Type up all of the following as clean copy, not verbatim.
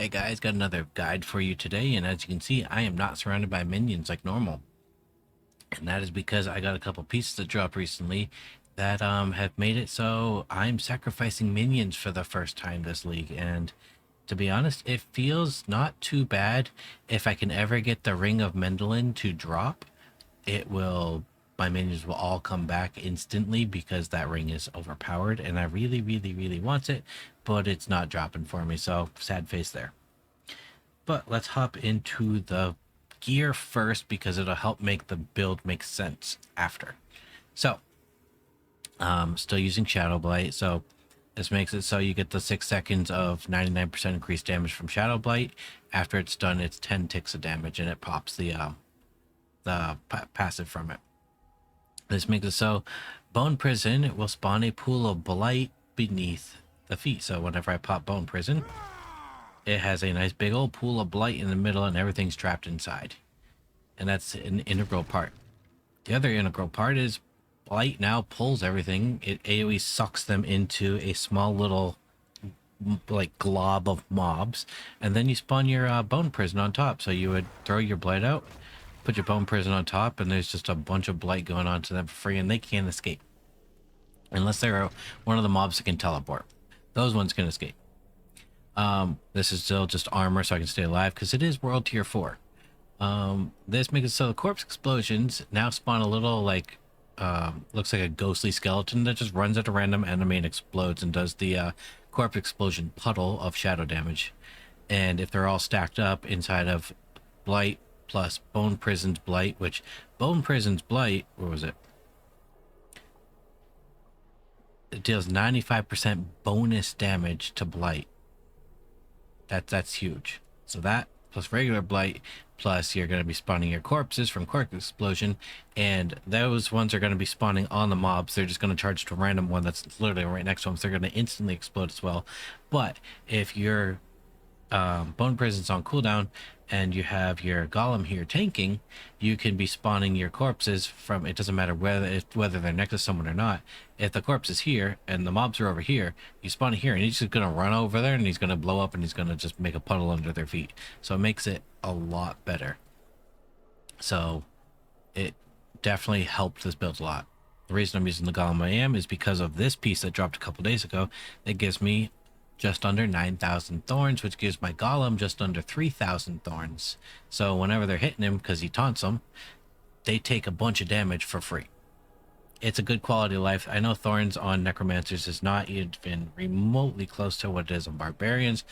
Hey guys, got another guide for you today, and as you can see, I am not surrounded by minions like normal. And that is because I got a couple pieces that dropped recently that have made it so I'm sacrificing minions for the first time this league. And to be honest, it feels not too bad. If I can ever get the Ring of Mendelin to drop, it will my minions will all come back instantly because that ring is overpowered and I really want it, but it's not dropping for me, so sad face there. But let's hop into the gear first because it'll help make the build make sense after. So, still using Shadow Blight. So this makes it so you get the 6 seconds of 99% increased damage from Shadow Blight. After it's done, it's 10 ticks of damage, and it pops the passive from it. This makes it so Bone Prison will spawn a pool of Blight beneath the feet. So whenever I pop Bone Prison, it has a nice big old pool of Blight in the middle and everything's trapped inside. And that's an integral part. The other integral part is Blight now pulls everything. It AoE sucks them into a small little like glob of mobs, and then you spawn your Bone Prison on top. So you would throw your Blight out, put your Bone Prison on top, and there's just a bunch of Blight going on to them for free, and they can't escape. Unless they're one of the mobs that can teleport. Those ones can escape. This is still just armor so I can stay alive because it is world tier 4. This makes it so the corpse explosions now spawn a little like looks like a ghostly skeleton that just runs at a random enemy and explodes and does the corpse explosion puddle of shadow damage. And if they're all stacked up inside of Blight plus Bone Prison's Blight, which Bone Prison's Blight, where was it? It deals 95% bonus damage to Blight. That's huge. So that plus regular Blight, plus you're going to be spawning your corpses from corpse explosion, and those ones are going to be spawning on the mobs. They're just going to charge to a random one that's literally right next to them, so they're going to instantly explode as well. But if your Bone Prison's on cooldown and you have your Golem here tanking, you can be spawning your corpses from, it doesn't matter whether they're next to someone or not. If the corpse is here and the mobs are over here, you spawn it here and he's just going to run over there and he's going to blow up and he's going to just make a puddle under their feet. So it makes it a lot better. So it definitely helped this build a lot. The reason I'm using the Golem I am is because of this piece that dropped a couple days ago that gives me just under 9,000 thorns, which gives my Golem just under 3,000 thorns. So whenever they're hitting him, because he taunts them, they take a bunch of damage for free. It's a good quality of life. I know thorns on Necromancers is not even remotely close to what it is on Barbarians,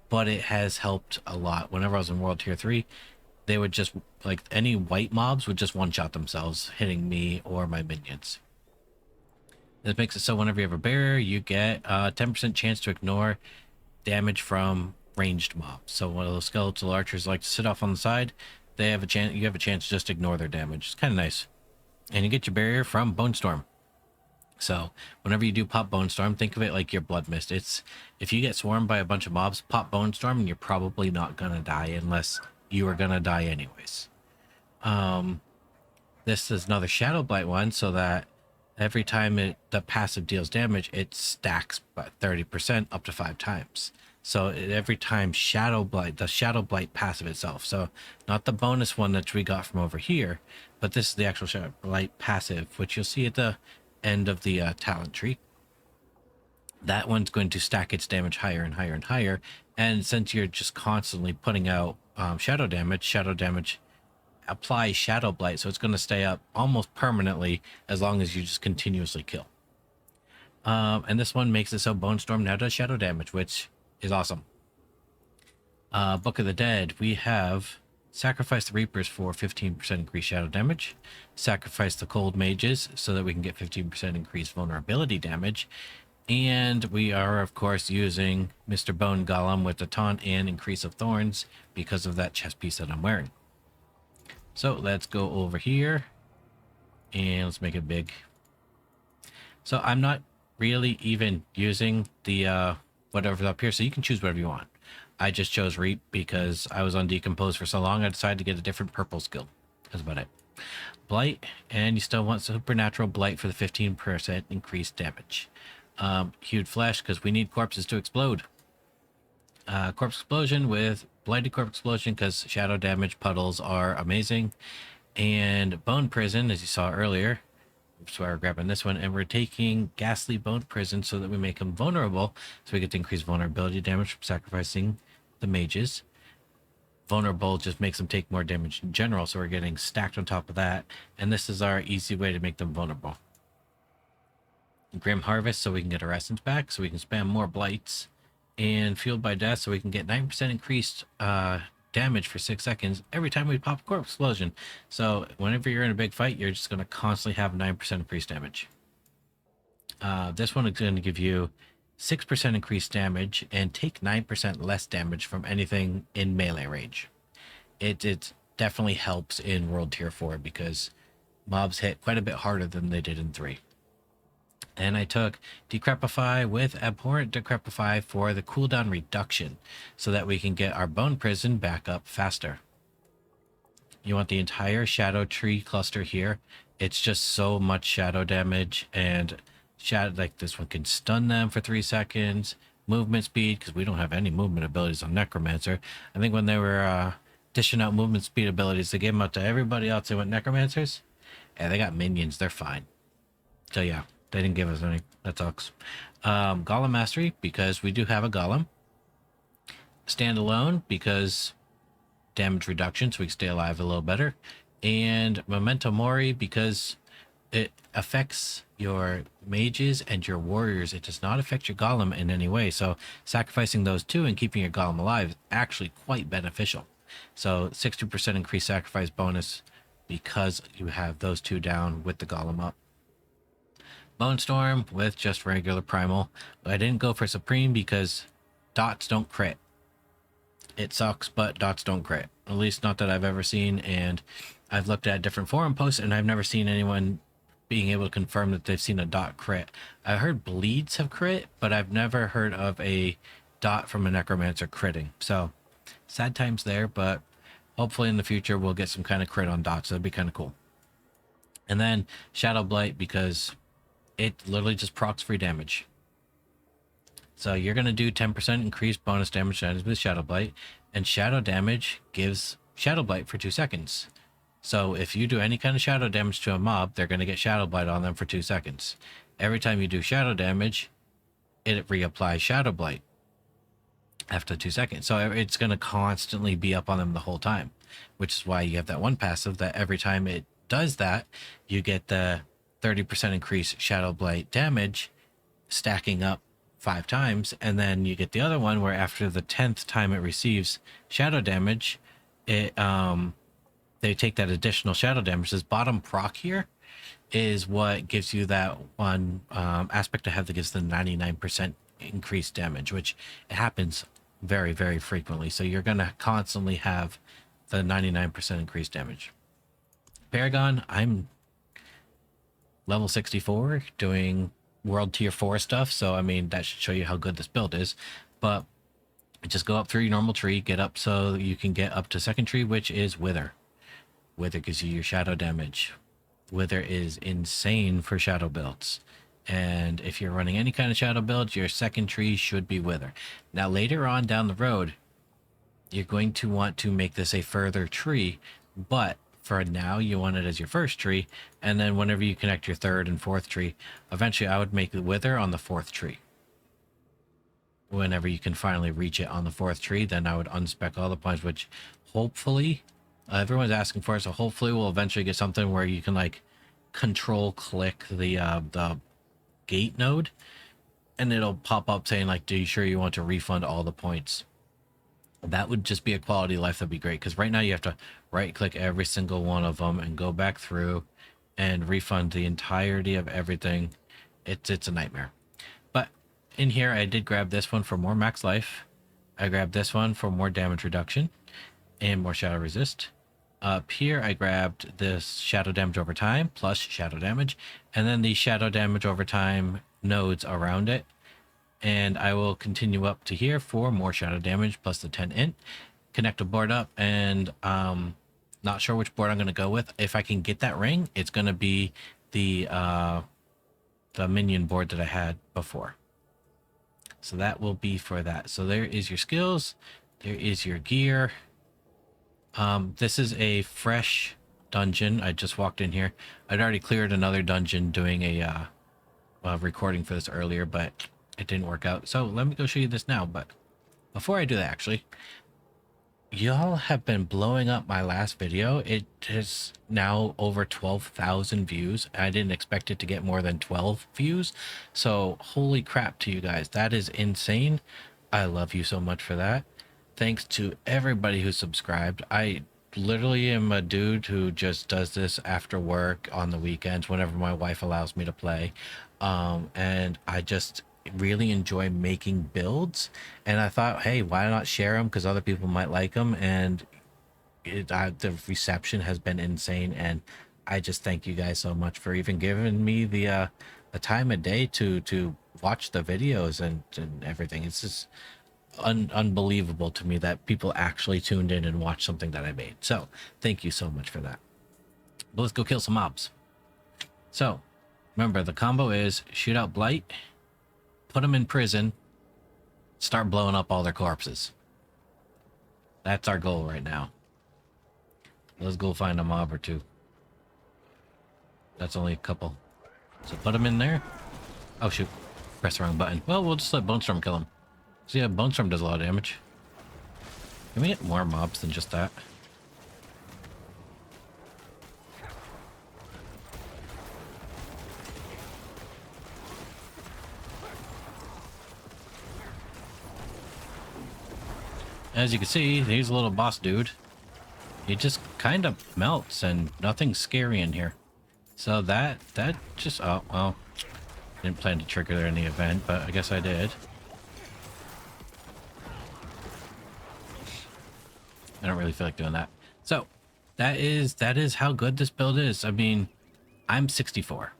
but it has helped a lot. Whenever I was in World Tier 3, they would just, like, any white mobs would just one-shot themselves, hitting me or my minions. This makes it so whenever you have a barrier, you get a 10% chance to ignore damage from ranged mobs. So one of those skeletal archers like to sit off on the side, they have a chance. You have a chance to just ignore their damage. It's kind of nice. And you get your barrier from Bone Storm. So whenever you do pop Bone Storm, think of it like your Blood Mist. It's if you get swarmed by a bunch of mobs, pop Bone Storm, and you're probably not gonna die unless you are gonna die anyways. This is another Shadow Blight one, so that every time the passive deals damage, it stacks by 30% up to 5 times. So every time Shadow Blight, the Shadow Blight passive itself. So not the bonus one that we got from over here, but this is the actual Shadow Blight passive, which you'll see at the end of the talent tree. That one's going to stack its damage higher and higher and higher. And since you're just constantly putting out shadow damage apply Shadow Blight, so it's going to stay up almost permanently as long as you just continuously kill. And this one makes it so Bone Storm now does shadow damage, which is awesome. Book of the Dead, we have Sacrifice the Reapers for 15% increased shadow damage, Sacrifice the Cold Mages so that we can get 15% increased vulnerability damage, and we are of course using Mr. Bone Golem with the taunt and increase of thorns because of that chest piece that I'm wearing. So let's go over here and let's make it big. So I'm not really even using the whatever's up here, so you can choose whatever you want. I just chose Reap because I was on Decompose for so long I decided to get a different purple skill. That's about it. Blight, and you still want Supernatural Blight for the 15% increased damage. Hued Flesh because we need corpses to explode. Corpse Explosion with Blighted Corpse Explosion because shadow damage puddles are amazing. And Bone Prison, as you saw earlier. So we're grabbing this one, and we're taking Ghastly Bone Prison so that we make them vulnerable. So we get to increase vulnerability damage from sacrificing the mages. Vulnerable just makes them take more damage in general, so we're getting stacked on top of that. And this is our easy way to make them vulnerable. Grim Harvest, so we can get our essence back, so we can spam more blights. And Fueled by Death, so we can get 9% increased damage for 6 seconds every time we pop a Corpse Explosion. So whenever you're in a big fight, you're just going to constantly have 9% increased damage. This one is going to give you 6% increased damage and take 9% less damage from anything in melee range. It definitely helps in World Tier 4 because mobs hit quite a bit harder than they did in 3. And I took Decrepify with Abhorrent Decrepify for the cooldown reduction so that we can get our Bone Prison back up faster. You want the entire Shadow Tree cluster here. It's just so much shadow damage, and shadow, like this one can stun them for 3 seconds. Movement speed, because we don't have any movement abilities on Necromancer. I think when they were dishing out movement speed abilities, they gave them out to everybody else. They went Necromancers. Yeah, they got minions. They're fine. So yeah. They didn't give us any. That sucks. Golem Mastery, because we do have a Golem. Standalone, because damage reduction, so we can stay alive a little better. And Memento Mori, because it affects your mages and your warriors. It does not affect your Golem in any way. So sacrificing those two and keeping your Golem alive is actually quite beneficial. So 60% increased sacrifice bonus because you have those two down with the Golem up. Bone Storm with just regular primal, but I didn't go for Supreme because dots don't crit. It sucks, but dots don't crit. At least not that I've ever seen, and I've looked at different forum posts and I've never seen anyone being able to confirm that they've seen a dot crit. I heard bleeds have crit, but I've never heard of a dot from a Necromancer critting. So sad times there, but hopefully in the future we'll get some kind of crit on dots. That'd be kind of cool. And then Shadow Blight, because it literally just procs free damage. So you're going to do 10% increased bonus damage with Shadow Blight, and shadow damage gives Shadow Blight for 2 seconds. So if you do any kind of shadow damage to a mob, they're going to get Shadow Blight on them for 2 seconds. Every time you do shadow damage, it reapplies Shadow Blight after 2 seconds. So it's going to constantly be up on them the whole time, which is why you have that one passive that every time it does that, you get the 30% increase Shadow Blight damage stacking up 5 times, and then you get the other one where after the 10th time it receives shadow damage, it they take that additional shadow damage. This bottom proc here is what gives you that one aspect to have that gives the 99% increased damage, which it happens very, very frequently. So you're going to constantly have the 99% increased damage. Paragon, I'm level 64 doing World Tier 4 stuff, so I mean that should show you how good this build is. But just go up through your normal tree, get up so you can get up to second tree, which is Wither. Wither gives you your shadow damage. Wither is insane for shadow builds, and if you're running any kind of shadow build, your second tree should be Wither. Now later on down the road, you're going to want to make this a further tree, but for now you want it as your first tree, and then whenever you connect your third and fourth tree, eventually I would make the Wither on the fourth tree. Whenever you can finally reach it on the fourth tree, then I would unspec all the points, which hopefully everyone's asking for, so hopefully we'll eventually get something where you can like control click the gate node, and it'll pop up saying like, do you sure you want to refund all the points? That would just be a quality of life that'd be great, because right now you have to right click every single one of them and go back through and refund the entirety of everything. It's a nightmare. But in here I did grab this one for more max life. I grabbed this one for more damage reduction and more shadow resist. Up here I grabbed this shadow damage over time plus shadow damage, and then the shadow damage over time nodes around it. And I will continue up to here for more shadow damage plus the 10 int. Connect a board up, and not sure which board I'm going to go with. If I can get that ring, it's going to be the minion board that I had before. So that will be for that. So there is your skills. There is your gear. This is a fresh dungeon. I just walked in here. I'd already cleared another dungeon doing a recording for this earlier, but it didn't work out. So let me go show you this now. But before I do that, actually, y'all have been blowing up my last video. It is now over 12,000 views. I didn't expect it to get more than 12 views. So holy crap to you guys. That is insane. I love you so much for that. Thanks to everybody who subscribed. I literally am a dude who just does this after work on the weekends whenever my wife allows me to play. And I just really enjoy making builds, and I thought, hey, why not share them, because other people might like them. And the reception has been insane, and I just thank you guys so much for even giving me the time of day to watch the videos and everything. It's just unbelievable to me that people actually tuned in and watched something that I made. So thank you so much for that. But let's go kill some mobs. So remember, the combo is shoot out Blight, put them in prison, start blowing up all their corpses. That's our goal right now. Let's go find a mob or two. That's only a couple. So put them in there. Oh shoot, press the wrong button. Well, we'll just let Bone Storm kill him. See, yeah, Bone Storm does a lot of damage. Can we get more mobs than just that? As you can see, he's a little boss dude. He just kind of melts and nothing's scary in here. So that just, oh, well, didn't plan to trigger there in the event, but I guess I did. I don't really feel like doing that. So that is how good this build is. I mean, I'm 64.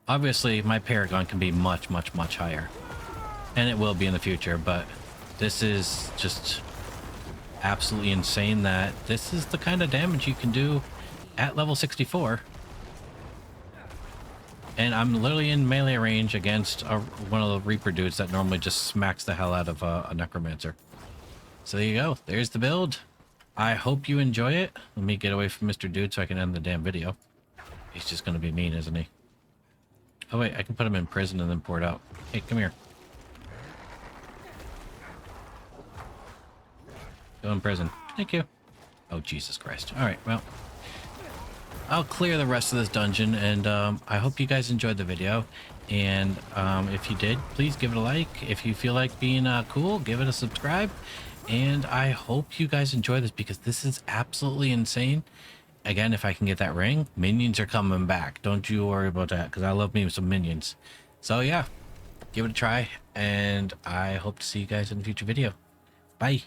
Obviously, my Paragon can be much, much, much higher. And it will be in the future, but this is just absolutely insane that this is the kind of damage you can do at level 64. And I'm literally in melee range against one of the Reaper dudes that normally just smacks the hell out of a Necromancer. So there you go. There's the build. I hope you enjoy it. Let me get away from Mr. Dude so I can end the damn video. He's just going to be mean, isn't he? Oh wait, I can put him in prison and then pour it out. Hey, come here. Go in prison. Thank you. Oh, Jesus Christ. All right, well, I'll clear the rest of this dungeon, and I hope you guys enjoyed the video. And if you did, please give it a like. If you feel like being cool, give it a subscribe. And I hope you guys enjoy this, because this is absolutely insane. Again, if I can get that ring, minions are coming back. Don't you worry about that, because I love me some minions. So yeah, give it a try, and I hope to see you guys in a future video. Bye.